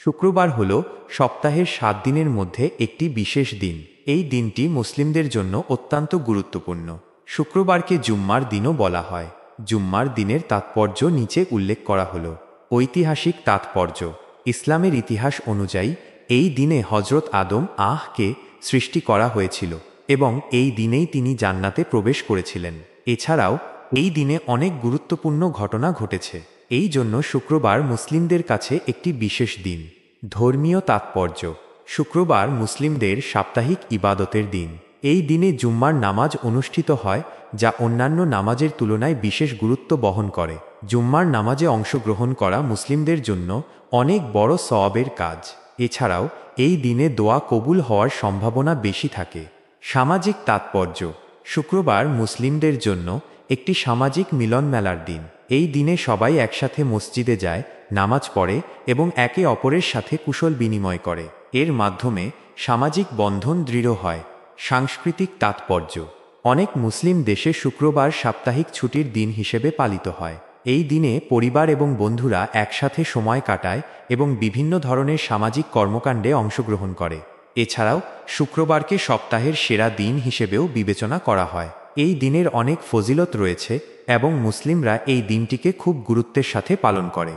শুক্রবার হল সপ্তাহের 7 দিনের মধ্যে একটি বিশেষ দিন। এই দিনটি মুসলিমদের জন্য অত্যন্ত গুরুত্বপূর্ণ। শুক্রবারকে জুম্মার দিনও বলা হয়। জুম্মার দিনের তাৎপর্য নিচে উল্লেখ করা হল। ঐতিহাসিক তাৎপর্য। ইসলামের ইতিহাস অনুযায়ী এই দিনে হজরত আদম কে সৃষ্টি করা হয়েছিল এবং এই দিনেই তিনি জান্নাতে প্রবেশ করেছিলেন। এছাড়াও এই দিনে অনেক গুরুত্বপূর্ণ ঘটনা ঘটেছে। এই জন্য শুক্রবার মুসলিমদের কাছে একটি বিশেষ দিন। ধর্মীয় তাৎপর্য। শুক্রবার মুসলিমদের সাপ্তাহিক ইবাদতের দিন। এই দিনে জুম্মার নামাজ অনুষ্ঠিত হয়, যা অন্যান্য নামাজের তুলনায় বিশেষ গুরুত্ব বহন করে। জুম্মার নামাজে অংশগ্রহণ করা মুসলিমদের জন্য অনেক বড় সওয়াবের কাজ। এছাড়াও এই দিনে দোয়া কবুল হওয়ার সম্ভাবনা বেশি থাকে। সামাজিক তাৎপর্য। শুক্রবার মুসলিমদের জন্য একটি সামাজিক মিলন মেলার দিন। এই দিনে সবাই একসাথে মসজিদে যায়, নামাজ পড়ে এবং একে অপরের সাথে কুশল বিনিময় করে। এর মাধ্যমে সামাজিক বন্ধন দৃঢ় হয়। সাংস্কৃতিক তাৎপর্য। অনেক মুসলিম দেশে শুক্রবার সাপ্তাহিক ছুটির দিন হিসেবে পালিত হয়। এই দিনে পরিবার এবং বন্ধুরা একসাথে সময় কাটায় এবং বিভিন্ন ধরনের সামাজিক কর্মকাণ্ডে অংশগ্রহণ করে। এছাড়াও শুক্রবারকে সপ্তাহের সেরা দিন হিসেবেও বিবেচনা করা হয়। এই দিনের অনেক ফজিলত রয়েছে এবং মুসলিমরা এই দিনটিকে খুব গুরুত্বের সাথে পালন করে।